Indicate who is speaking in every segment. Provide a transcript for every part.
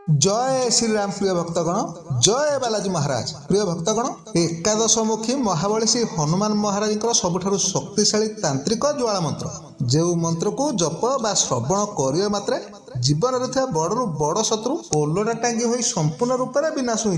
Speaker 1: जय श्री राम प्रिय भक्तगण जय बालाजी महाराज प्रिय भक्तगण एकादशमुखी महाबली श्री हनुमान महाराज सबुठारु शक्तिशाली तांत्रिक ज्वाला मंत्र जो मंत्र को जप बा श्रवण करिया मात्रे जीवन रे बड़ू बड़ शत्रु ओलटा टांगी होई संपूर्ण रूप से विनाश हो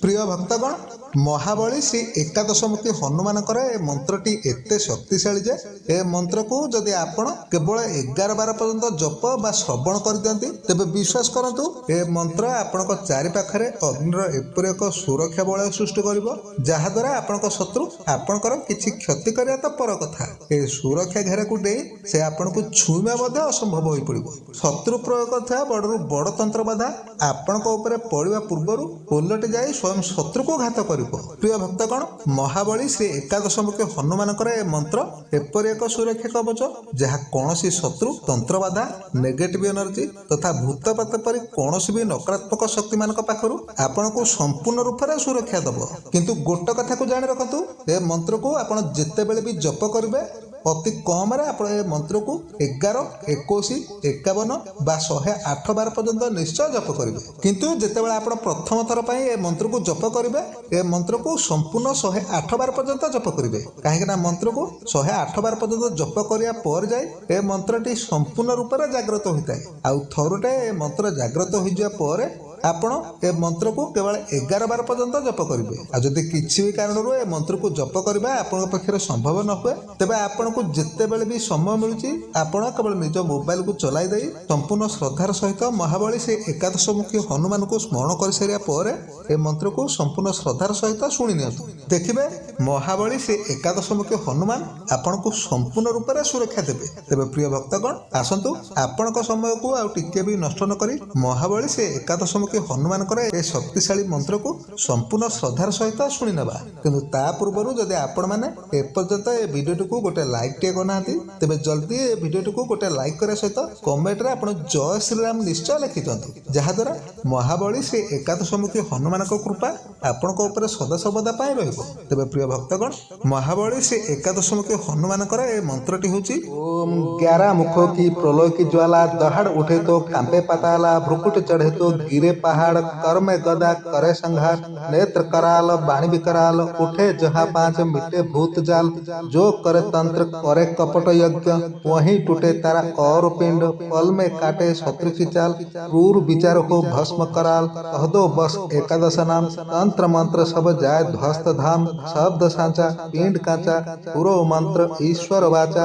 Speaker 1: प्रिय भक्तगण महाबली श्री एकादशमुखी हनुमान मंत्रटी एते शक्तिशाली जे ए मंत्र को जदि आपण केवल 11-12 पर्यंत जप बा श्रवण कर दियंती तेबे विश्वास करंतु ए मंत्र आपनक चारि पाखरे अग्निर एपरि एक सुरक्षा वलय सृष्टि करिवो जहा द्वारा आपनक शत्रु आपनकर किछि क्षति करिया त पर कथा ए सुरक्षा घेरा को दे से आपनक छुइमा मध्ये असंभव होई पड़िबो शत्रु प्रयोग करथा बडरु बड़ तंत्र बाधा आपनक ऊपर पड़िबा पूर्वरु ओलटि जाई स्वयं शत्रु को घात करिवो प्रिय भक्तगण महाबली श्री एकादशमुखी हनुमान मंत्र एपरि एक सुरक्षा कवच जहा कौनसी शत्रु तंत्र बाधा नेगेटिव एनर्जी तथा भूतपात परि कौनसी भी नकारात्मक शक्ति मान पाखरु आपण को संपूर्ण रूप से सुरक्षा दब किंतु गोटे कथा को जान रखु ए मंत्र को आपण जेते बेले भी जप करिवे अति कम आप मंत्र को 11, 21, 51 बा 108 पर्यंत निश्चय जप करेंगे किंतु जितेबाला आप प्रथम थर पर ए मंत्र को जप करेंगे ए मंत्र को संपूर्ण 108 पर्यंत जप करेंगे कहीं मंत्र को 108 पर्यंत जप करिया पर जाए ए मंत्रटी संपूर्ण रूप से जागृत होता है आउ थरुटे ए मंत्र जागृत हो जाए पर आपण ए मंत्र को केवल 11-12 पर्यंत जप करेंगे आ जदि किसी भी कारण ए मंत्र को जप करबा आपण पाखे संभव न हुए तेबे आपण को जिते बेले भी समय मिलुची आपण केवल निज मोबाइल को चलाई दे संपूर्ण श्रद्धार सहित महाबली से एकादशमुखी हनुमान को स्मरण कर सारिया पर ए मंत्र को संपूर्ण श्रद्धार सहित शुणी नियंतु देखिबे महाबली से एकादशमुखी हनुमान आपण को संपूर्ण रूप से सुरक्षा देबे तेबे प्रिय भक्तगण आसंतु आपणक समय को आ टिके भी नष्ट न करी महाबली से एकादशमुखी हनुमान ए शक्तिशाली मंत्र को संपूर्ण श्रद्धार सहित शुणी नबा किंतु ता पूर्व जदि आपण माने एपर्यंत ए वीडियो को गोटे लाइक टे करना तेबे जल्दी ए वीडियो को गोटे लाइक करे सहित कमेंट रे आपण जय श्री राम निश्चय लिखि दियंतु जहा द्वारा महाबली से एकादशमुखी हनुमान कृपा आपनक ऊपर सदा सर्वदा पाई रहइबो तेबे प्रिय भक्तगण महाबली से एकादशमुखी हनुमान ए मंत्रटी होची ओम 11 मुखों की प्रलय की ज्वाला दहाड़ उठे तो कांपे पाताला भ्रुकुट चढ़े तो गिरे पहाड़ कर में गदा करे संघार नेत्र कराल बाणी विकराल उठे जहाँ 5 मिटे भूत जाल जो करे तंत्र करे कपट यज्ञ वहीं टूटे तारा और पिंड पल में काटे शत्रु की चाल क्रूर विचार को भस्म कराल कह दो बस एकादश नाम तंत्र मंत्र सब जाय ध्वस्त धाम शब्द सांचा पिंड कांचा पूरो मंत्र ईश्वर वाचा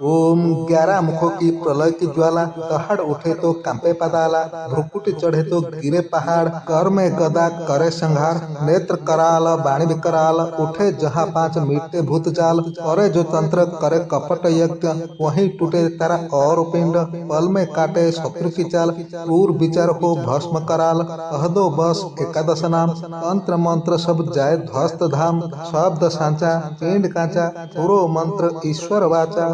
Speaker 1: ओम 11 मुखों की प्रलय की ज्वाला दहाड़ उठे तो कांपे पाताला भ्रुकुटी चढ़े तो गिरे पहाड़ कर में गदा करे संघार नेत्र कराल बाणी विकराल उठे जहाँ 5 मिटे भूत जाल करे जो तंत्र करे कपट यज्ञ वहीं टूटे तारा और पिंड पल में काटे शत्रु की चाल क्रूर विचार को भस्म कराल कह दो बस एकादश नाम तंत्र मंत्र सब जाय ध्वस्त धाम शब्द सांचा पिंड कांचा पूरो मंत्र ईश्वर वाचा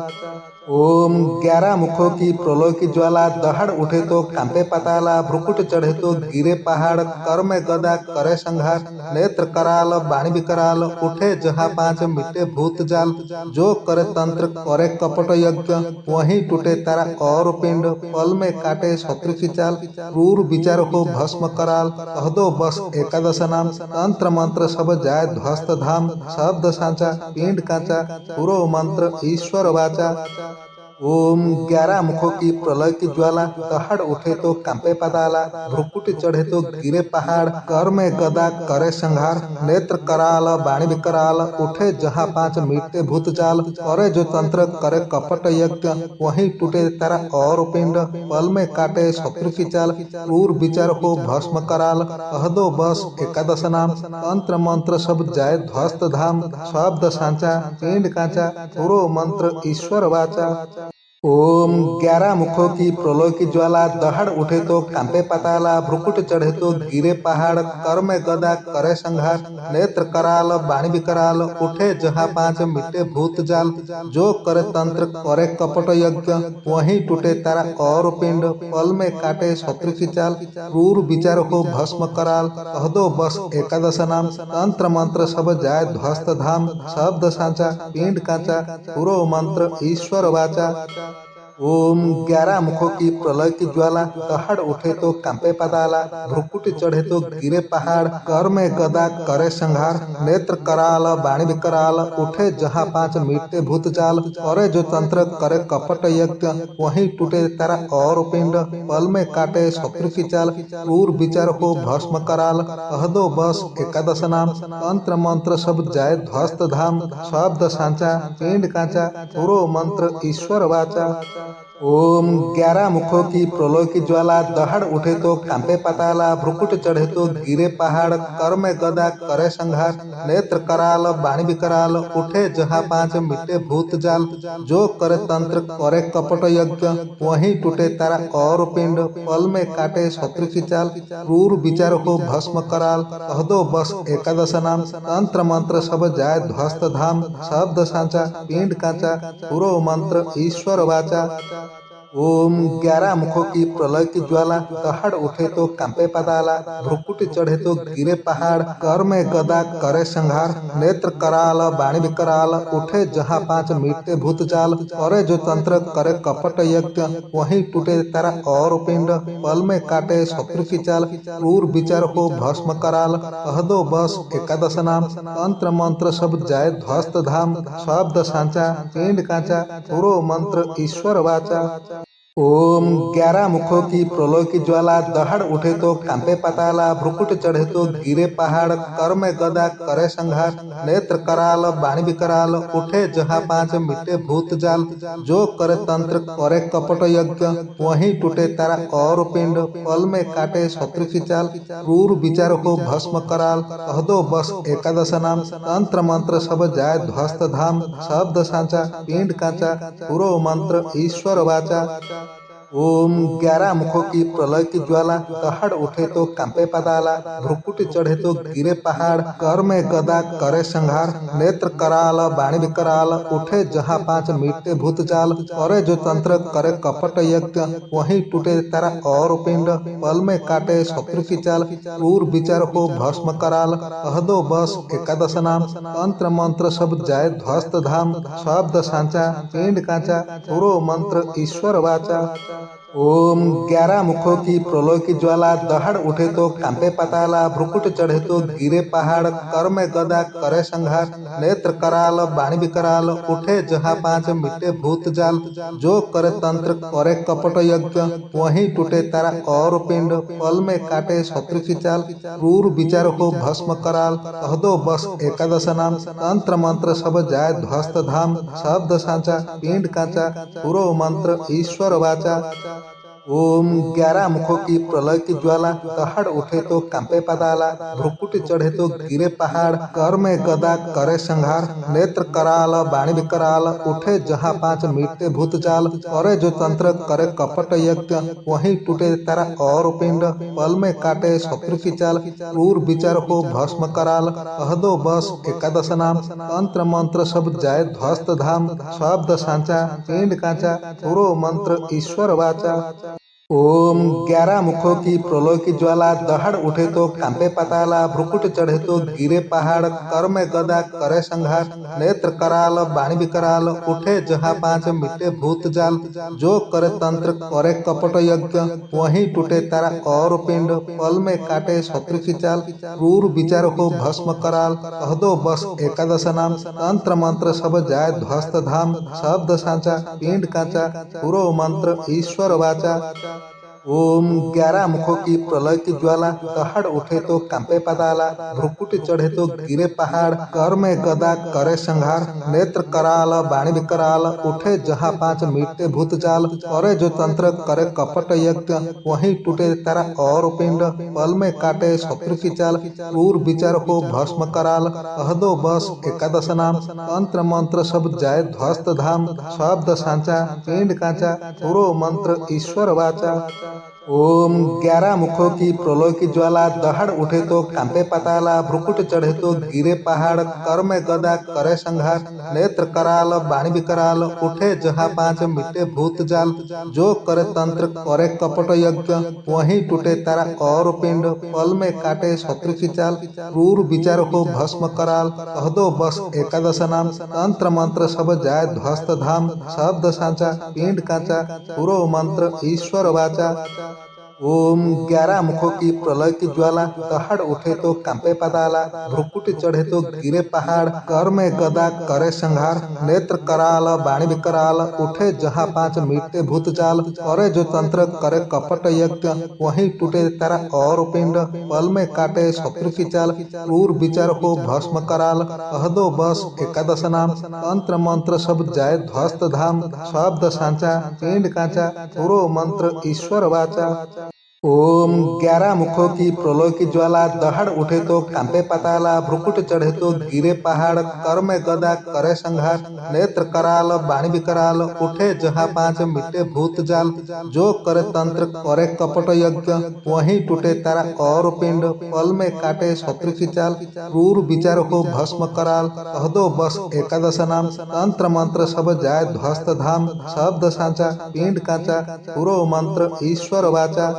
Speaker 1: ओम 11 मुखों की प्रलय की ज्वाला दहाड़ उठे तो कांपे पाताला भ्रुकुट चढ़े तो गिरे पहाड़ कर में गदा करे संघार नेत्र कराल बाणी विकराल उठे जहाँ 5 मिटे भूत जाल जो करे तंत्र करे कपट यज्ञ वहीं टूटे तारा और पिंड पल में काटे शत्रु की चाल क्रूर विचार को भस्म कराल कह दो बस एकादश नाम तंत्र मंत्र सब जाय ध्वस्त धाम शब्द सांचा पिंड कांचा पूरो मंत्र ईश्वर वाचा ओम 11 मुखों की प्रलय की ज्वाला दहाड़ उठे तो कांपे पाताला भ्रुकुटी चढ़े तो गिरे पहाड़ कर में गदा करे संघार नेत्र कराल बाणी विकराल उठे जहाँ 5 मिटे भूत जाल करे जो तंत्र करे कपट यज्ञ वहीं टूटे तारा और पिंड पल में काटे शत्रु की चाल क्रूर विचार को भस्म कराल कह दो बस एकादश नाम तंत्र मंत्र सब जाय ध्वस्त धाम शब्द सांचा पिंड कांचा पूरो मंत्र ईश्वर वाचा ओम 11 मुखों की प्रलय की ज्वाला दहाड़ उठे तो कांपे पाताला भ्रुकुट चढ़े तो गिरे पहाड़ कर में गदा करे संघार नेत्र कराल बाणी विकराल उठे जहाँ 5 मिटे भूत जाल जो करे तंत्र करे कपट यज्ञ वहीं टूटे तारा और पिंड पल में काटे शत्रु की चाल क्रूर विचार को भस्म कराल कह दो बस एकादश नाम तंत्र मंत्र सब जाय ध्वस्त धाम शब्द सांचा पिंड कांचा पूरो मंत्र ईश्वर वाचा ओम 11 मुखों की प्रलय की ज्वाला, दहाड़ उठे तो कांपे पाताला, भ्रुकुटी चढ़े तो गिरे पहाड़, कर में गदा करे संहार, नेत्र कराल बाणी विकराल, उठे जहाँ पांच मीटे भूत जाल, करे जो तंत्र करे कपट यज्ञ, वहीं टूटे तारा और पिंड, पल में काटे शत्रु की चाल, क्रूर विचार हो भस्म कराल, कह दो बस एकादश नाम, तंत्र मंत्र सब जाए ध्वस्त धाम, शब्द सांचा पिंड कांचा, पूरो मंत्र ईश्वर वाचा। ओम 11 मुखों की प्रलय की ज्वाला, दहाड़ उठे तो कांपे पाताला, भ्रुकुट चढ़े तो गिरे पहाड़, कर में गदा करे संहार, नेत्र कराल बाणी विकराल, उठे जहाँ पांच मिटे भूत जाल, जो करे तंत्र करे कपट यज्ञ, वहीं टूटे तारा और पिंड, पल में काटे शत्रु की चाल, क्रूर विचार हो भस्म कराल, कह दो बस एकादश नाम, तंत्र मंत्र सब जाए ध्वस्त धाम, शब्द सांचा पिंड कांचा, पूरो मंत्र ईश्वर वाचा। ओम 11 मुखों की प्रलय की ज्वाला, दहाड़ उठे तो कांपे पाताला, भ्रुकुटी चढ़े तो गिरे पहाड़, कर में गदा करे संहार, नेत्र कराल बाणी विकराल, उठे जहाँ पांच मीटे भूत जाल, करे जो तंत्र करे कपट यज्ञ, वहीं टूटे तारा और पिंड, पल में काटे शत्रु की चाल, क्रूर विचार हो भस्म कराल, कह दो बस एकादश नाम, तंत्र मंत्र सब जाए ध्वस्त धाम, शब्द सांचा पिंड कांचा, पूरो मंत्र ईश्वर वाचा। ओम 11 मुखों की प्रलय की ज्वाला, दहाड़ उठे तो कांपे पाताला, भ्रुकुट चढ़े तो गिरे पहाड़, कर में गदा करे संहार, नेत्र कराल बाणी विकराल, उठे जहाँ पांच मिटे भूत जाल, जो करे तंत्र करे कपट यज्ञ, वहीं टूटे तारा और पिंड, पल में काटे शत्रु की चाल, क्रूर विचार हो भस्म कराल, कह दो बस एकादश नाम, तंत्र मंत्र सब जाए ध्वस्त धाम, शब्द सांचा पिंड कांचा, पूरो मंत्र ईश्वर वाचा। ओम 11 मुखों की प्रलय की ज्वाला, दहाड़ उठे तो कांपे पाताला, भ्रुकुटी चढ़े तो गिरे पहाड़, कर में गदा करे संहार, नेत्र कराल बाणी विकराल, उठे जहाँ पांच मीटे भूत जाल, करे जो तंत्र करे कपट यज्ञ, वहीं टूटे तारा और पिंड, पल में काटे शत्रु की चाल, क्रूर विचार हो भस्म कराल, कह दो बस एकादश नाम, तंत्र मंत्र सब जाए ध्वस्त धाम, शब्द सांचा पिंड कांचा, पूरो मंत्र ईश्वर वाचा। ओम 11 मुखों की प्रलय की ज्वाला, दहाड़ उठे तो कांपे पाताला, भ्रुकुट चढ़े तो गिरे पहाड़, कर में गदा करे संहार, नेत्र कराल बाणी विकराल, उठे जहाँ पांच मिटे भूत जाल, जो करे तंत्र करे कपट यज्ञ, वहीं टूटे तारा और पिंड, पल में काटे शत्रु की चाल, क्रूर विचार हो भस्म कराल, कह दो बस एकादश नाम, तंत्र मंत्र सब जाए ध्वस्त धाम, शब्द सांचा पिंड कांचा, पूरो मंत्र ईश्वर वाचा। ओम 11 मुखों की प्रलय की ज्वाला, दहाड़ उठे तो कांपे पाताला, भ्रुकुटी चढ़े तो गिरे पहाड़, कर में गदा करे संहार, नेत्र कराल बाणी विकराल, उठे जहाँ पांच मीटे भूत जाल, करे जो तंत्र करे कपट यज्ञ, वहीं टूटे तारा और पिंड, पल में काटे शत्रु की चाल, क्रूर विचार हो भस्म कराल, कह दो बस एकादश नाम, तंत्र मंत्र सब जाए ध्वस्त धाम, शब्द सांचा पिंड कांचा, पूरो मंत्र ईश्वर वाचा। ओम 11 मुखों की प्रलय की ज्वाला, दहाड़ उठे तो कांपे पाताला, भ्रुकुट चढ़े तो गिरे पहाड़, कर में गदा करे संहार, नेत्र कराल बाणी विकराल, उठे जहाँ पांच मिटे भूत जाल, जो करे तंत्र करे कपट यज्ञ, वहीं टूटे तारा और पिंड, पल में काटे शत्रु की चाल, क्रूर विचार हो भस्म कराल, कह दो बस एकादश नाम, तंत्र मंत्र सब जाए ध्वस्त धाम, शब्द सांचा पिंड कांचा, पूरो मंत्र ईश्वर वाचा। ओम 11 मुखों की प्रलय की ज्वाला, दहाड़ उठे तो कांपे पाताला, भ्रुकुटी चढ़े तो गिरे पहाड़, कर में गदा करे संहार, नेत्र कराल बाणी विकराल, उठे जहाँ पांच मीटे भूत जाल, करे जो तंत्र करे कपट यज्ञ, वहीं टूटे तारा और पिंड, पल में काटे शत्रु की चाल, क्रूर विचार हो भस्म कराल, कह दो बस एकादश नाम, तंत्र मंत्र सब जाए ध्वस्त धाम, शब्द सांचा पिंड कांचा, पूरो मंत्र ईश्वर वाचा। ओम 11 मुखों की प्रलय की ज्वाला, दहाड़ उठे तो कांपे पाताला, भ्रुकुट चढ़े तो गिरे पहाड़, कर में गदा करे संहार, नेत्र कराल बाणी विकराल, उठे जहाँ पांच मिटे भूत जाल, जो करे तंत्र करे कपट यज्ञ, वहीं टूटे तारा और पिंड, पल में काटे शत्रु की चाल, क्रूर विचार को भस्म कराल, कह दो बस एकादश नाम, तंत्र मंत्र सब जाय ध्वस्त धाम, शब्द सांचा पिंड कांचा, पुरो मंत्र ईश्वर वाचा। ओम 11 मुखों की प्रलय की ज्वाला, दहाड़ उठे तो कांपे पाताला, भ्रुकुट चढ़े तो गिरे पहाड़, कर में गदा करे संहार, नेत्र कराल बाणी विकराल, उठे जहाँ पांच मीटे भूत जाल, करे जो तंत्र करे कपट यज्ञ, वहीं टूटे तारा और पिंड, पल में काटे शत्रु की चाल, क्रूर विचार को भस्म कराल, कह दो बस एकादश नाम, तंत्र मंत्र सब जाय ध्वस्त धाम, शब्द सांचा पिंड कांचा, पुरो मंत्र ईश्वर वाचा। ओम 11 मुखों की प्रलय की ज्वाला, दहाड़ उठे तो कांपे पाताला, भ्रुकुट चढ़े तो गिरे पहाड़, कर में गदा करे संहार, नेत्र कराल बाणी विकराल, उठे जहाँ पांच मिटे भूत जाल, जो करे तंत्र करे कपट यज्ञ, वहीं टूटे तारा और पिंड, पल में काटे शत्रु की चाल, क्रूर विचार को भस्म कराल, कह दो बस एकादश नाम, तंत्र मंत्र सब जाय ध्वस्त धाम, शब्द सांचा पिंड कांचा, पुरो मंत्र ईश्वर वाचा।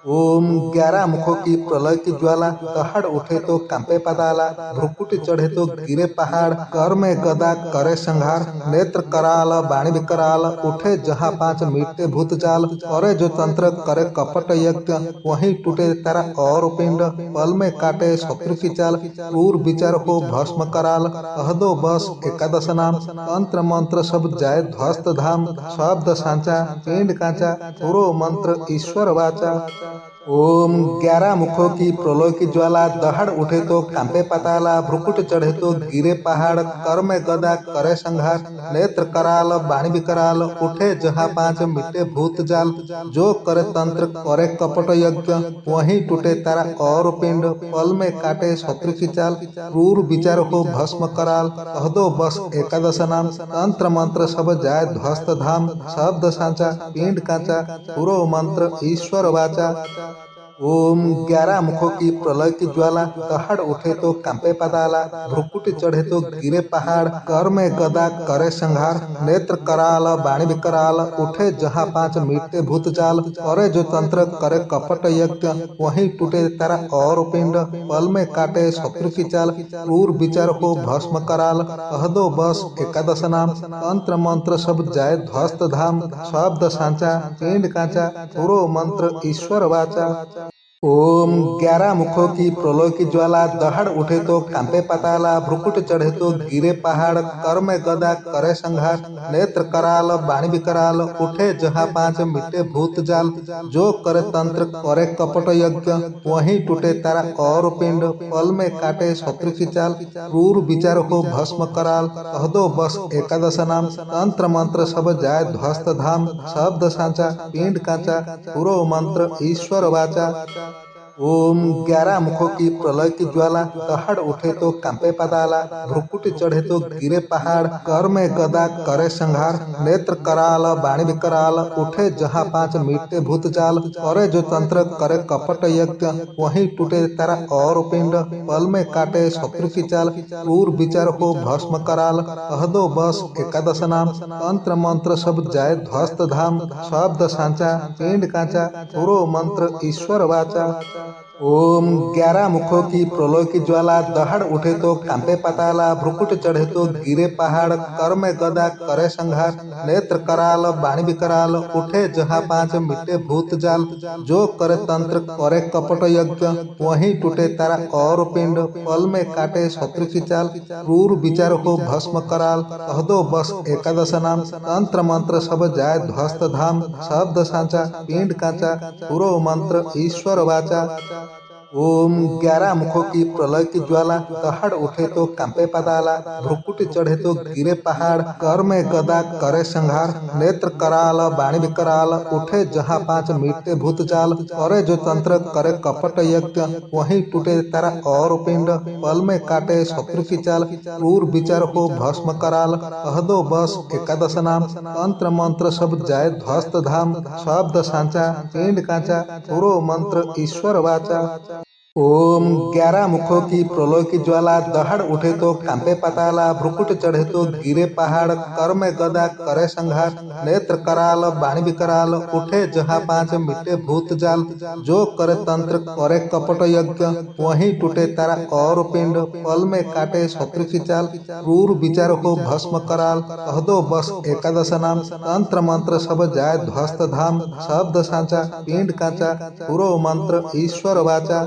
Speaker 1: ओम 11 मुखों की प्रलय की ज्वाला, दहाड़ उठे तो कांपे पाताला, भ्रुकुट चढ़े तो गिरे पहाड़, कर में गदा करे संहार, नेत्र कराल बाणी विकराल, उठे जहाँ पांच मीटे भूत जाल, करे जो तंत्र करे कपट यज्ञ, वहीं टूटे तारा और पिंड, पल में काटे शत्रु की चाल, क्रूर विचार को भस्म कराल, कह दो बस एकादश नाम, तंत्र मंत्र सब जाय ध्वस्त धाम, शब्द सांचा पिंड कांचा, पुरो मंत्र ईश्वर वाचा। ओम 11 मुखों की प्रलय की ज्वाला, दहाड़ उठे तो कांपे पाताला, भ्रुकुट चढ़े तो गिरे पहाड़, कर में गदा करे संहार, नेत्र कराल बाणी विकराल, उठे जहाँ पांच मिटे भूत जाल, जो करे तंत्र करे कपट यज्ञ, वहीं टूटे तारा और पिंड, पल में काटे शत्रु की चाल, क्रूर विचार को भस्म कराल, कह दो बस एकादश नाम, तंत्र मंत्र सब जाय ध्वस्त धाम, शब्द सांचा पिंड कांचा, पुरो मंत्र ईश्वर वाचा। ओम 11 मुखों की प्रलय की ज्वाला, दहाड़ उठे तो कांपे पाताला, भ्रुकुट चढ़े तो गिरे पहाड़, कर में गदा करे संहार, नेत्र कराल बाणी विकराल, उठे जहाँ पांच मीटे भूत जाल, करे जो तंत्र करे कपट यज्ञ, वहीं टूटे तारा और पिंड, पल में काटे शत्रु की चाल, क्रूर विचार को भस्म कराल, कह दो बस एकादश नाम, तंत्र मंत्र सब जाय ध्वस्त धाम, शब्द सांचा पिंड कांचा, पुरो मंत्र ईश्वर वाचा। ओम 11 मुखों की प्रलय की ज्वाला, दहाड़ उठे तो कांपे पाताला, भ्रुकुट चढ़े तो गिरे पहाड़, कर में गदा करे संहार, नेत्र कराल बाणी विकराल, उठे जहाँ पांच मिटे भूत जाल, जो करे तंत्र करे कपट यज्ञ, वहीं टूटे तारा और पिंड, पल में काटे शत्रु की चाल, क्रूर विचार को भस्म कराल, कह दो बस एकादश नाम, तंत्र मंत्र सब जाय ध्वस्त धाम, शब्द सांचा पिंड कांचा, पुरो मंत्र ईश्वर वाचा। ओम 11 मुखों की प्रलय की ज्वाला, दहाड़ उठे तो कांपे पाताला, भ्रुकुट चढ़े तो गिरे पहाड़, कर में गदा करे संहार, नेत्र कराल बाणी विकराल, उठे जहाँ पांच मीटे भूत जाल, करे जो तंत्र करे कपट यज्ञ, वहीं टूटे तारा और पिंड, पल में काटे शत्रु की चाल, क्रूर विचार को भस्म कराल, कह दो बस एकादश नाम, तंत्र मंत्र सब जाय ध्वस्त धाम, शब्द सांचा पिंड कांचा, पुरो मंत्र ईश्वर वाचा। ओम 11 मुखों की प्रलय की ज्वाला, दहाड़ उठे तो कांपे पाताला, भ्रुकुट चढ़े तो गिरे पहाड़, कर में गदा करे संहार, नेत्र कराल बाणी विकराल, उठे जहाँ पांच मिटे भूत जाल, जो करे तंत्र करे कपट यज्ञ, वहीं टूटे तारा और पिंड, पल में काटे शत्रु की चाल, क्रूर विचार को भस्म कराल, कह दो बस एकादश नाम, तंत्र मंत्र सब जाय ध्वस्त धाम, शब्द सांचा पिंड कांचा, पुरो मंत्र ईश्वर वाचा। ओम 11 मुखों की प्रलय की ज्वाला, दहाड़ उठे तो कांपे पाताला, भ्रुकुटी चढ़े तो गिरे पहाड़, कर में गदा करे संहार, नेत्र कराल बाणी विकराल, उठे जहाँ पांच मीटे भूत जाल, करे जो तंत्र करे कपट यज्ञ, वहीं टूटे तारा और पिंड, पल में काटे शत्रु की चाल, क्रूर विचार को भस्म कराल, कह दो बस एकादश नाम, तंत्र मंत्र सब जाए ध्वस्त धाम, शब्द सांचा पिंड कांचा, पूरो मंत्र ईश्वर वाचा। ओम 11 मुखों की प्रलय की ज्वाला, दहाड़ उठे तो कांपे पाताला, भ्रुकुट चढ़े तो गिरे पहाड़, कर में गदा करे संहार, नेत्र कराल बाणी विकराल, उठे जहाँ पांच मिटे भूत जाल, जो करे तंत्र करे कपट यज्ञ, वहीं टूटे तारा और पिंड, पल में काटे शत्रु की चाल, क्रूर विचार को भस्म कराल, कह दो बस एकादश नाम, तंत्र मंत्र सब जाए ध्वस्त धाम, शब्द सांचा पिंड कांचा, पूरो मंत्र ईश्वर वाचा।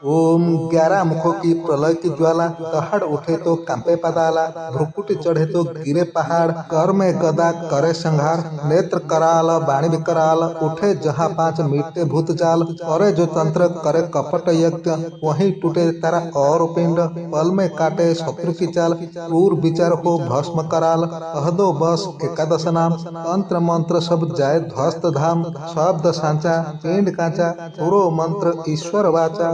Speaker 1: ओम 11 मुखों की प्रलय की ज्वाला, दहाड़ उठे तो कांपे पाताला, भ्रुकुटी चढ़े तो गिरे पहाड़, कर में गदा करे संहार, नेत्र कराल बाणी विकराल, उठे जहाँ पांच मीटे भूत जाल, करे जो तंत्र करे कपट यज्ञ, वहीं टूटे तारा और पिंड, पल में काटे शत्रु की चाल, क्रूर विचार को भस्म कराल, कह दो बस एकादश नाम, तंत्र मंत्र सब जाए ध्वस्त धाम, शब्द सांचा पिंड कांचा, पूरो मंत्र ईश्वर वाचा।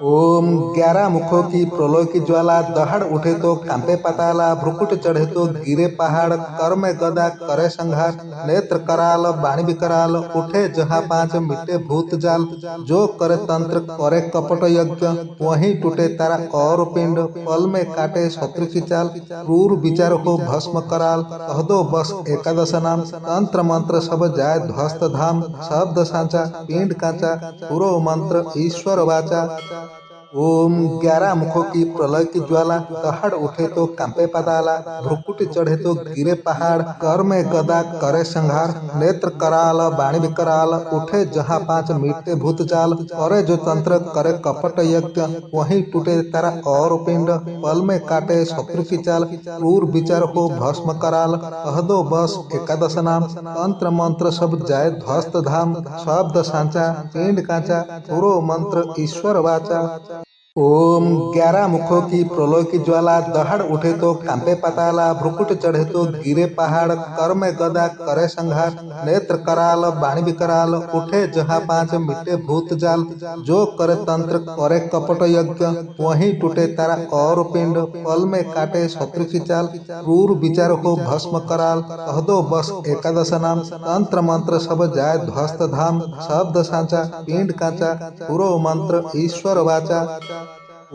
Speaker 1: ओम 11 मुखों की प्रलय की ज्वाला, दहाड़ उठे तो कांपे पाताला, भ्रुकुट चढ़े तो गिरे पहाड़, कर में गदा करे संहार, नेत्र कराल बाणी विकराल, उठे जहाँ पांच मिटे भूत जाल, जो करे तंत्र करे कपट यज्ञ, वहीं टूटे तारा और पिंड, पल में काटे शत्रु की चाल, क्रूर विचार को भस्म कराल, कह दो बस एकादश नाम, तंत्र मंत्र सब जाए ध्वस्त धाम, शब्द सांचा पिंड कांचा, पूरो मंत्र ईश्वर वाचा। ओम 11 मुखों की प्रलय की ज्वाला, दहाड़ उठे तो कांपे पाताला, भ्रुकुटी चढ़े तो गिरे पहाड़, कर में गदा करे संहार, नेत्र कराल बाणी विकराल, उठे जहाँ पांच मीटे भूत जाल, करे जो तंत्र करे कपट यज्ञ, वहीं टूटे तारा और पिंड, पल में काटे शत्रु की चाल, क्रूर विचार को भस्म कराल, कह दो बस एकादश नाम, तंत्र मंत्र सब जाए ध्वस्त धाम, शब्द सांचा पिंड कांचा, पूरो मंत्र ईश्वर वाचा। ओम 11 मुखों की प्रलय की ज्वाला, दहाड़ उठे तो कांपे पाताला, भ्रुकुट चढ़े तो गिरे पहाड़, कर में गदा करे संहार, नेत्र कराल बाणी विकराल, उठे जहाँ पांच मिटे भूत जाल, जो करे तंत्र करे कपट यज्ञ, वहीं टूटे तारा और पिंड, पल में काटे शत्रु की चाल, क्रूर विचार को भस्म कराल, कह दो बस एकादश नाम, तंत्र मंत्र सब जाए ध्वस्त धाम, शब्द सांचा पिंड कांचा, पूरो मंत्र ईश्वर वाचा।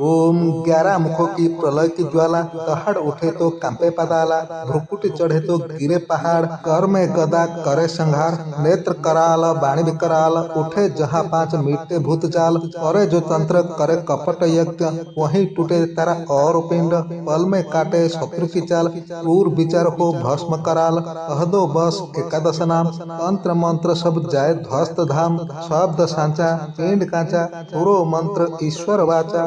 Speaker 1: ओम 11 मुखों की प्रलय की ज्वाला, दहाड़ उठे तो कांपे पाताला, भ्रुकुटी चढ़े तो गिरे पहाड़, कर में गदा करे संहार, नेत्र कराल बाणी विकराल, उठे जहाँ पांच मीटे भूत जाल, करे जो तंत्र करे कपट यज्ञ, वहीं टूटे तारा और पिंड, पल में काटे शत्रु की चाल, क्रूर विचार को भस्म कराल, कह दो बस एकादश नाम, तंत्र मंत्र सब जाए ध्वस्त धाम, शब्द सांचा पिंड कांचा, पूरो मंत्र ईश्वर वाचा।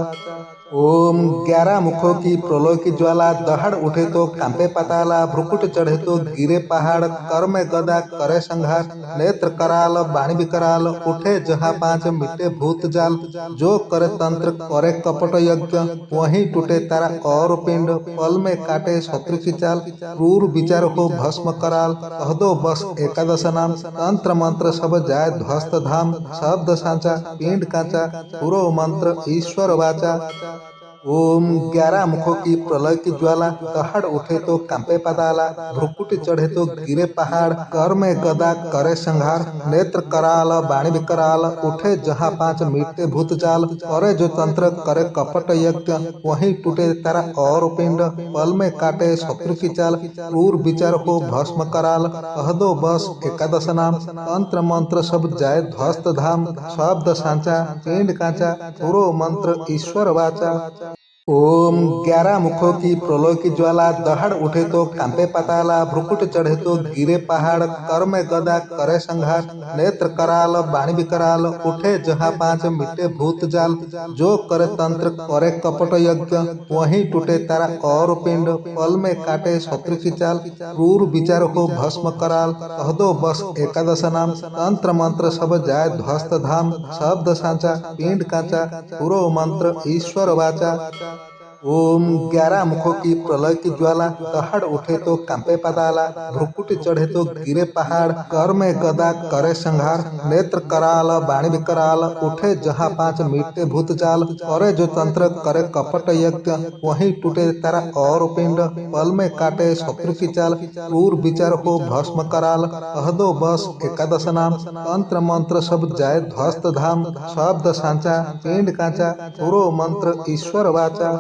Speaker 1: ओम 11 मुखों की प्रलय की ज्वाला, दहाड़ उठे तो कांपे पाताला, भ्रुकुट चढ़े तो गिरे पहाड़, कर में गदा करे संहार, नेत्र कराल बाणी विकराल, उठे जहाँ पांच मिटे भूत जाल, जो करे तंत्र करे कपट यज्ञ, वहीं टूटे तारा और पिंड, पल में काटे शत्रु की चाल, क्रूर विचार को भस्म कराल, कह दो बस एकादश नाम, तंत्र मंत्र सब जाए ध्वस्त धाम, शब्द सांचा पिंड कांचा, पूरो मंत्र ईश्वर वाचा। ओम 11 मुखों की प्रलय की ज्वाला, दहाड़ उठे तो कांपे पाताला, भ्रुकुटी चढ़े तो गिरे पहाड़, कर में गदा करे संहार, नेत्र कराल बाणी विकराल, उठे जहाँ पांच मीटे भूत जाल, करे जो तंत्र करे कपट यज्ञ, वहीं टूटे तारा और पिंड, पल में काटे शत्रु की चाल, क्रूर विचार को भस्म कराल, कह दो बस एकादश नाम, तंत्र मंत्र सब जाए ध्वस्त धाम, शब्द सांचा पिंड कांचा, पूरो मंत्र ईश्वर वाचा। ओम 11 मुखों की प्रलय की ज्वाला, दहाड़ उठे तो कांपे पाताला, भ्रुकुट चढ़े तो गिरे पहाड़, कर में गदा करे संहार, नेत्र कराल बाणी विकराल, उठे जहाँ पांच मिटे भूत जाल, जो करे तंत्र करे कपट यज्ञ, वहीं टूटे तारा और पिंड, पल में काटे शत्रु की चाल, क्रूर विचार हो भस्म कराल, कह दो बस एकादश नाम, तंत्र मंत्र सब जाय ध्वस्त धाम, शब्द सांचा पिंड कांचा, पूर्व मंत्र ईश्वर वाचा। ओम 11 मुखों की प्रलय की ज्वाला, दहाड़ उठे तो कांपे पाताला, भ्रुकुट चढ़े तो गिरे पहाड़, कर में गदा करे संहार, नेत्र कराल बाणी विकराल, उठे जहाँ पांच मिटे भूत जाल, करे जो तंत्र करे कपट यज्ञ, वहीं टूटे तारा और पिंड, पल में काटे शत्रु की चाल, क्रूर विचार हो भस्म कराल, कह दो बस एकादश नाम, तंत्र मंत्र सब जाय ध्वस्त धाम, शब्द सांचा पिंड कांचा, पूर्व मंत्र ईश्वर वाचा।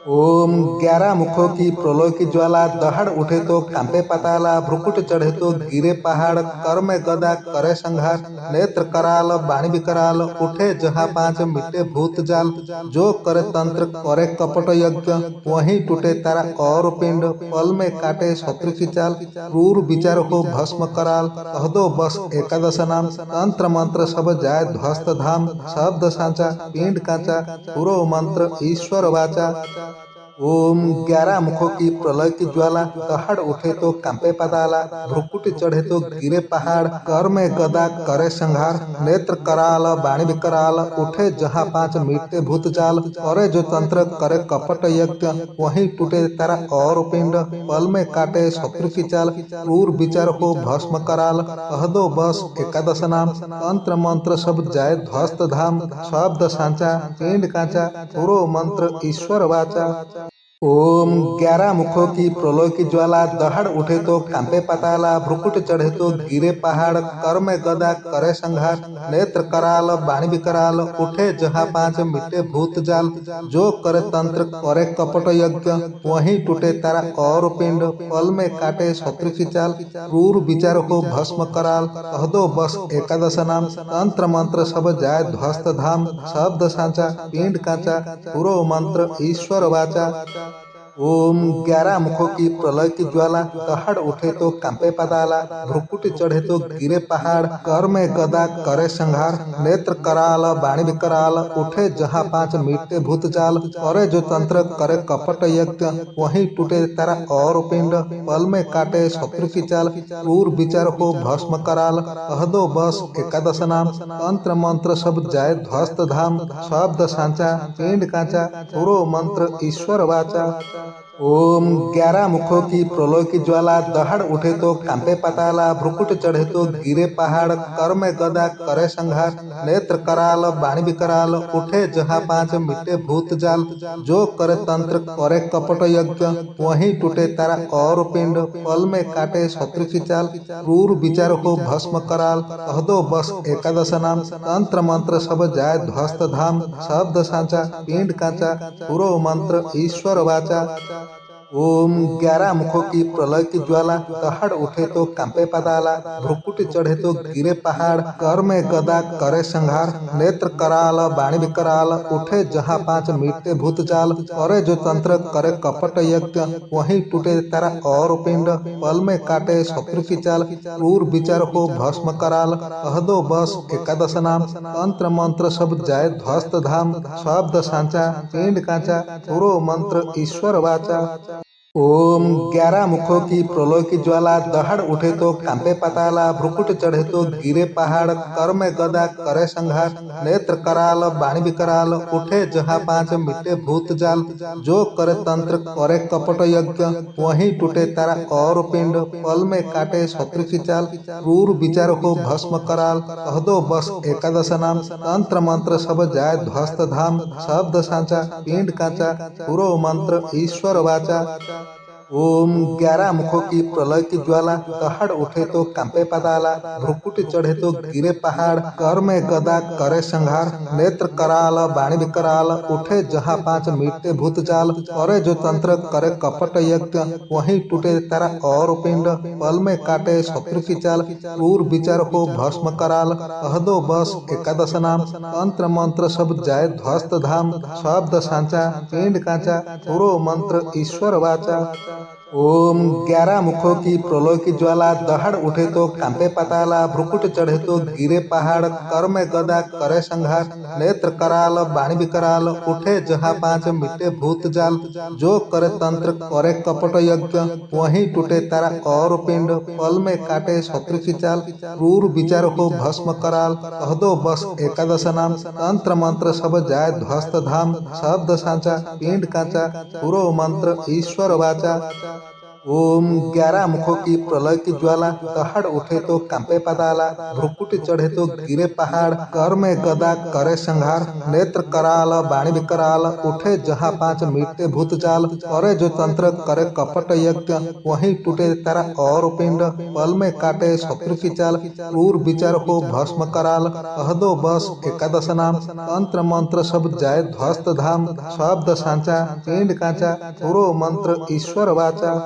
Speaker 1: ओम 11 मुखों की प्रलय की ज्वाला, दहाड़ उठे तो कांपे पाताला, भ्रुकुट चढ़े तो गिरे पहाड़, कर में गदा करे संहार, नेत्र कराल बाणी विकराल, उठे जहाँ पांच मिटे भूत जाल, जो करे तंत्र करे कपट यज्ञ, वहीं टूटे तारा और पिंड, पल में काटे शत्रु की चाल, क्रूर विचार हो भस्म कराल, कह दो बस एकादश नाम, तंत्र मंत्र सब जाय ध्वस्त धाम, शब्द सांचा पिंड कांचा, पूर्व मंत्र ईश्वर वाचा। ओम 11 मुखों की प्रलय की ज्वाला, दहाड़ उठे तो कांपे पाताला, भ्रुकुट चढ़े तो गिरे पहाड़, कर में गदा करे संहार, नेत्र कराल बाणी विकराल, उठे जहाँ पांच मिटे भूत जाल, करे जो तंत्र करे कपट यज्ञ, वहीं टूटे तारा और पिंड, पल में काटे शत्रु की चाल, क्रूर विचार हो भस्म कराल, कह दो बस एकादश नाम, तंत्र मंत्र सब जाय ध्वस्त धाम, शब्द सांचा पिंड कांचा, पूर्व मंत्र ईश्वर वाचा। ओम 11 मुखों की प्रलय की ज्वाला, दहाड़ उठे तो कांपे पाताला, भ्रुकुट चढ़े तो गिरे पहाड़, कर में गदा करे संहार, नेत्र कराल बाणी विकराल, उठे जहाँ पांच मिटे भूत जाल, जो करे तंत्र करे कपट यज्ञ, वहीं टूटे तारा और पिंड, पल में काटे शत्रु की चाल, क्रूर विचार हो भस्म कराल, कह दो बस एकादश नाम, तंत्र मंत्र सब जाय ध्वस्त धाम, शब्द सांचा पिंड कांचा, पूर्व मंत्र ईश्वर वाचा। ओम 11 मुखों की प्रलय की ज्वाला, दहाड़ उठे तो कांपे पाताला, भ्रुकुट चढ़े तो गिरे पहाड़, कर में गदा करे संहार, नेत्र कराल बाणी विकराल, उठे जहाँ पांच मिटे भूत जाल, करे जो तंत्र करे कपट यज्ञ, वहीं टूटे तारा और पिंड, पल में काटे शत्रु की चाल, क्रूर विचार हो भस्म कराल, कह दो बस एकादश नाम, तंत्र मंत्र सब जाय ध्वस्त धाम, शब्द सांचा पिंड कांचा, पूर्व मंत्र ईश्वर वाचा। ओम 11 मुखों की प्रलय की ज्वाला, दहाड़ उठे तो कांपे पाताला, भ्रुकुट चढ़े तो गिरे पहाड़, कर में गदा करे संहार, नेत्र कराल बाणी विकराल, उठे जहाँ पांच मिटे भूत जाल, जो करे तंत्र करे कपट यज्ञ, वहीं टूटे तारा और पिंड, पल में काटे शत्रु की चाल, क्रूर विचार हो भस्म कराल, कह दो बस एकादश नाम, तंत्र मंत्र सब जाय ध्वस्त धाम, शब्द सांचा पिंड कांचा, पूर्व मंत्र ईश्वर वाचा। ओम 11 मुखों की प्रलय की ज्वाला, दहाड़ उठे तो कांपे पाताला, भ्रुकुट चढ़े तो गिरे पहाड़, कर में गदा करे संहार, नेत्र कराल बाणी विकराल, उठे जहाँ पांच मिटे भूत जाल, करे जो तंत्र करे कपट यज्ञ, वहीं टूटे तारा और पिंड, पल में काटे शत्रु की चाल, क्रूर विचार हो भस्म कराल, कह दो बस एकादश नाम, तंत्र मंत्र सब जाय ध्वस्त धाम, शब्द सांचा पिंड कांचा, पूर्व मंत्र ईश्वर वाचा। ओम 11 मुखों की प्रलय की ज्वाला, दहाड़ उठे तो कांपे पाताला, भ्रुकुट चढ़े तो गिरे पहाड़, कर में गदा करे संहार, नेत्र कराल बाणी विकराल, उठे जहाँ पांच मिटे भूत जाल, जो करे तंत्र करे कपट यज्ञ, वहीं टूटे तारा और पिंड, पल में काटे शत्रु की चाल, क्रूर विचार हो भस्म कराल, कह दो बस एकादश नाम, तंत्र मंत्र सब जाय ध्वस्त धाम, शब्द सांचा पिंड कांचा, पूर्व मंत्र ईश्वर वाचा। ओम 11 मुखों की प्रलय की ज्वाला, दहाड़ उठे तो कांपे पाताला, भ्रुकुटी चढ़े तो गिरे पहाड़, कर में गदा करे संहार, नेत्र कराल बाणी विकराल, उठे जहाँ पांच मीटे भूत जाल, करे जो तंत्र करे कपट यज्ञ, वहीं टूटे तारा और पिंड, पल में काटे शत्रु की चाल, क्रूर विचार हो भस्म कराल, कह दो बस एकादश नाम, तंत्र मंत्र सब जाए ध्वस्त धाम, शब्द सांचा पिंड कांचा, पूरो मंत्र ईश्वर वाचा। ओम 11 मुखों की प्रलय की ज्वाला, दहाड़ उठे तो कांपे पाताला, भ्रुकुट चढ़े तो गिरे पहाड़, कर में गदा करे संहार, नेत्र कराल बाणी विकराल, उठे जहाँ पांच मिटे भूत जाल, जो करे तंत्र करे कपट यज्ञ, वहीं टूटे तारा और पिंड, पल में काटे शत्रु की चाल, क्रूर विचार हो भस्म कराल, कह दो बस एकादश नाम, तंत्र मंत्र सब जाए ध्वस्त धाम, शब्द सांचा पिंड कांचा, पूरो मंत्र ईश्वर वाचा। ओम 11 मुखों की प्रलय की ज्वाला, दहाड़ उठे तो कांपे पाताला, भ्रुकुटी चढ़े तो गिरे पहाड़, कर में गदा करे संहार, नेत्र कराल बाणी विकराल, उठे जहाँ पांच मीटे भूत जाल, करे जो तंत्र करे कपट यज्ञ, वहीं टूटे तारा और पिंड, पल में काटे शत्रु की चाल, क्रूर विचार हो भस्म कराल, कह दो बस एकादश नाम, तंत्र मंत्र सब जाए ध्वस्त धाम, शब्द सांचा पिंड कांचा, पूरो मंत्र ईश्वर वाचा।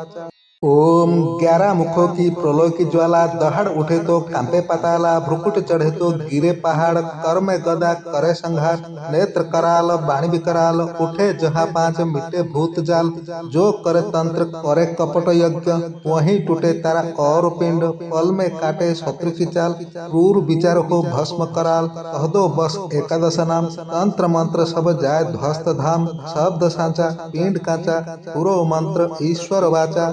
Speaker 1: ओम 11 मुखों की प्रलय की ज्वाला, दहाड़ उठे तो कांपे पाताला, भ्रुकुट चढ़े तो गिरे पहाड़, कर में गदा करे संहार, नेत्र कराल बाणी विकराल, उठे जहाँ पांच मिटे भूत जाल, जो करे तंत्र करे कपट यज्ञ, वहीं टूटे तारा और पिंड, पल में काटे शत्रु की चाल, क्रूर विचार हो भस्म कराल, कह दो बस एकादश नाम, तंत्र मंत्र सब जाए ध्वस्त धाम, शब्द सांचा पिंड कांचा, पूरो मंत्र ईश्वर वाचा।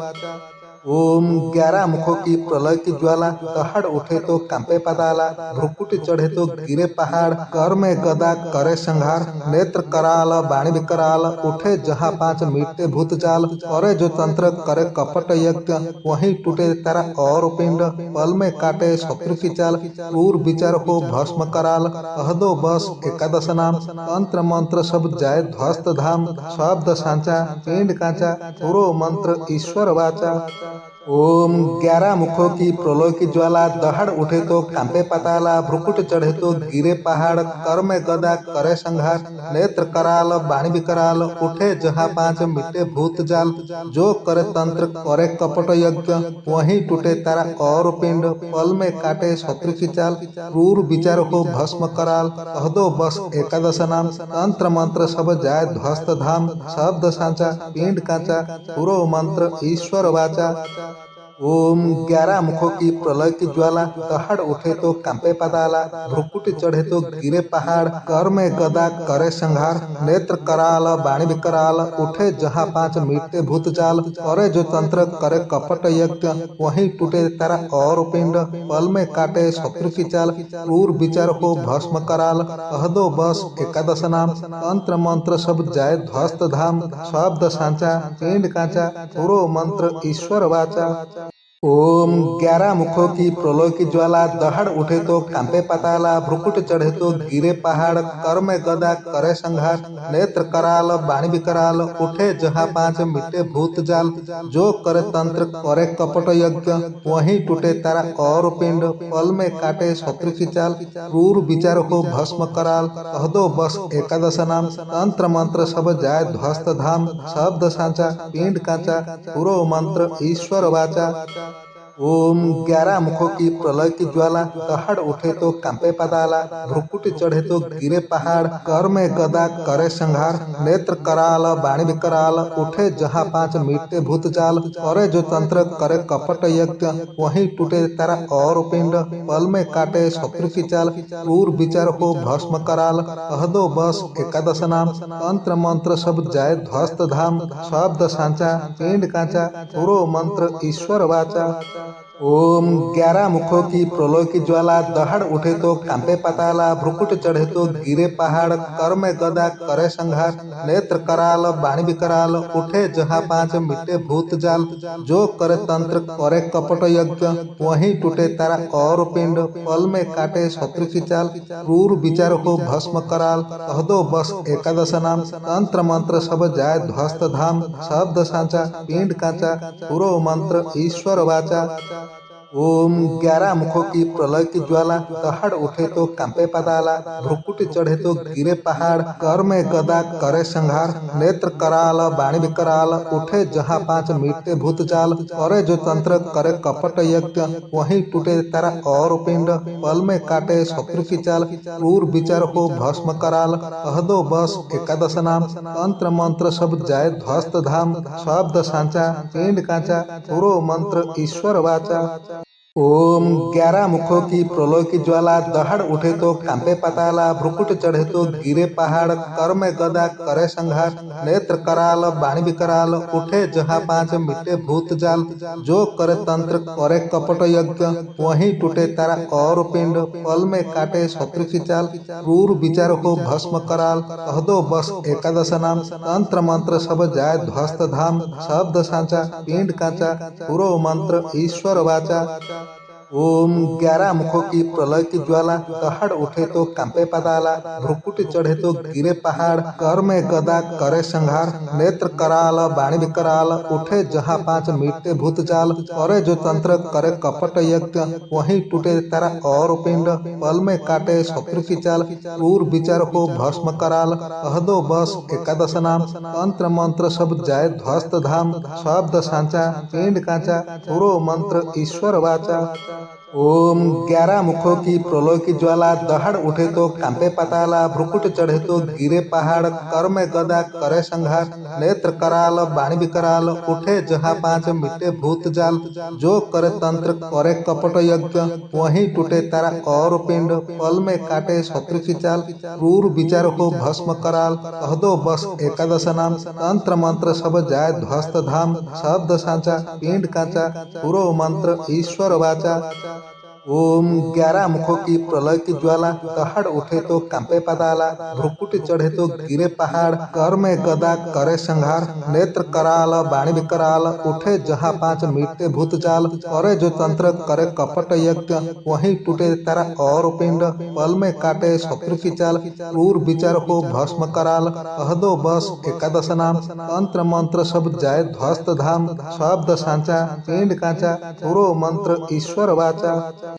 Speaker 1: ओम 11 मुखों की प्रलय की ज्वाला, दहाड़ उठे तो कांपे पाताला, भ्रुकुटी चढ़े तो गिरे पहाड़, कर में गदा करे संहार, नेत्र कराल बाणी विकराल, उठे जहाँ पांच मीटे भूत जाल, करे जो तंत्र करे कपट यज्ञ, वहीं टूटे तारा और पिंड, पल में काटे शत्रु की चाल, क्रूर विचार हो भस्म कराल, कह दो बस एकादश नाम, तंत्र मंत्र सब जाए ध्वस्त धाम, शब्द सांचा पिंड कांचा, पूरो मंत्र ईश्वर वाचा। ओम 11 मुखों की प्रलय की ज्वाला, दहाड़ उठे तो कांपे पाताला, भ्रुकुट चढ़े तो गिरे पहाड़, कर में गदा करे संहार, नेत्र कराल बाणी विकराल, उठे जहाँ पांच मिटे भूत जाल, जो करे तंत्र करे कपट यज्ञ, वहीं टूटे तारा और पिंड, पल में काटे शत्रु की चाल, क्रूर विचार हो भस्म कराल, कह दो बस एकादश नाम, तंत्र मंत्र सब जाए ध्वस्त धाम, शब्द सांचा पिंड कांचा, पूरो मंत्र ईश्वर वाचा। ओम 11 मुखों की प्रलय की ज्वाला, दहाड़ उठे तो कांपे पाताला, भ्रुकुटी चढ़े तो गिरे पहाड़, कर में गदा करे संहार, नेत्र कराल बाणी विकराल, उठे जहाँ पांच मीटे भूत जाल, करे जो तंत्र करे कपट यज्ञ, वहीं टूटे तारा और पिंड, पल में काटे शत्रु की चाल, क्रूर विचार हो भस्म कराल, कह दो बस एकादश नाम, तंत्र मंत्र सब जाए ध्वस्त धाम, शब्द सांचा पिंड कांचा, पूरो मंत्र ईश्वर वाचा। ओम 11 मुखों की प्रलय की ज्वाला, दहाड़ उठे तो कांपे पाताला, भ्रुकुट चढ़े तो गिरे पहाड़, कर में गदा करे संहार, नेत्र कराल बाणी विकराल, उठे जहाँ पांच मिटे भूत जाल, जो करे तंत्र करे कपट यज्ञ, वहीं टूटे तारा और पिंड, पल में काटे शत्रु की चाल, क्रूर विचार हो भस्म कराल, कह दो बस एकादश नाम, तंत्र मंत्र सब जाए ध्वस्त धाम, शब्द सांचा पिंड कांचा, पूरो मंत्र ईश्वर वाचा। ओम 11 मुखों की प्रलय की ज्वाला, दहाड़ उठे तो कांपे पाताला, भ्रुकुटी चढ़े तो गिरे पहाड़, कर में गदा करे संहार, नेत्र कराल बाणी विकराल, उठे जहाँ पांच मीटे भूत जाल, करे जो तंत्र करे कपट यज्ञ, वहीं टूटे तारा और पिंड, पल में काटे शत्रु की चाल, क्रूर विचार हो भस्म कराल, कह दो बस एकादश नाम, तंत्र मंत्र सब जाए ध्वस्त धाम, शब्द सांचा पिंड कांचा, पूरो मंत्र ईश्वर वाचा। ओम 11 मुखों की प्रलय की ज्वाला, दहाड़ उठे तो कांपे पाताला, भ्रुकुट चढ़े तो गिरे पहाड़, कर में गदा करे संहार, नेत्र कराल बाणी विकराल, उठे जहाँ पांच मिटे भूत जाल, जो करे तंत्र करे कपट यज्ञ, वहीं टूटे तारा और पिंड, पल में काटे शत्रु की चाल, क्रूर विचार हो भस्म कराल, कह दो बस एकादश नाम, तंत्र मंत्र सब जाय ध्वस्त धाम, शब्द सांचा पिंड कांचा, पुरो मंत्र ईश्वर वाचा। ओम 11 मुखों की प्रलय की ज्वाला, दहाड़ उठे तो कांपे पाताला, भ्रुकुट चढ़े तो गिरे पहाड़, कर में गदा करे संहार, नेत्र कराल बाणी विकराल, उठे जहाँ पांच मीटे भूत जाल, करे जो तंत्र करे कपट यज्ञ, वहीं टूटे तारा और पिंड, पल में काटे शत्रु की चाल, क्रूर विचार हो भस्म कराल, कह दो बस एकादश नाम, तंत्र मंत्र सब जाय ध्वस्त धाम, शब्द सांचा पिंड कांचा, पुरो मंत्र ईश्वर वाचा। ओम 11 मुखों की प्रलय की ज्वाला, दहाड़ उठे तो कांपे पाताला, भ्रुकुट चढ़े तो गिरे पहाड़, कर में गदा करे संहार, नेत्र कराल बाणी विकराल, उठे जहाँ पांच मिटे भूत जाल, जो करे तंत्र करे कपट यज्ञ, वहीं टूटे तारा और पिंड, पल में काटे शत्रु की चाल, क्रूर विचार हो भस्म कराल, कह दो बस एकादश नाम, तंत्र मंत्र सब जाय ध्वस्त धाम, शब्द सांचा पिंड कांचा, पुरो मंत्र ईश्वर वाचा। ओम 11 मुखों की प्रलय की ज्वाला, दहाड़ उठे तो कांपे पाताला, भ्रुकुट चढ़े तो गिरे पहाड़, कर में गदा करे संहार, नेत्र कराल बाणी विकराल, उठे जहाँ पांच मीटे भूत जाल, करे जो तंत्र करे कपट यज्ञ, वहीं टूटे तारा और पिंड, पल में काटे शत्रु की चाल, क्रूर विचार हो भस्म कराल, कह दो बस एकादश नाम, तंत्र मंत्र सब जाय ध्वस्त धाम, शब्द सांचा पिंड कांचा, पुरो मंत्र ईश्वर वाचा। ओम 11 मुखों की प्रलय की ज्वाला, दहाड़ उठे तो कांपे पाताला, भ्रुकुट चढ़े तो गिरे पहाड़, कर में गदा करे संहार, नेत्र कराल बाणी विकराल, उठे जहाँ पांच मिटे भूत जाल, जो करे तंत्र करे कपट यज्ञ, वहीं टूटे तारा और पिंड, पल में काटे शत्रु की चाल, क्रूर विचार हो भस्म कराल, कह दो बस एकादश नाम, तंत्र मंत्र सब जाय ध्वस्त धाम, शब्द सांचा पिंड कांचा, पुरो मंत्र ईश्वर वाचा। ओम 11 मुखों की प्रलय की ज्वाला, दहाड़ उठे तो कांपे पाताला, भ्रुकुट चढ़े तो गिरे पहाड़, कर में गदा करे संहार, नेत्र कराल बाणी विकराल, उठे जहाँ पांच मीटे भूत जाल, करे जो तंत्र करे कपट यज्ञ, वहीं टूटे तारा और पिंड, पल में काटे शत्रु की चाल, क्रूर विचार हो भस्म कराल, कह दो बस एकादश नाम, तंत्र मंत्र सब जाय ध्वस्त धाम, शब्द सांचा पिंड कांचा, पुरो मंत्र ईश्वर वाचा।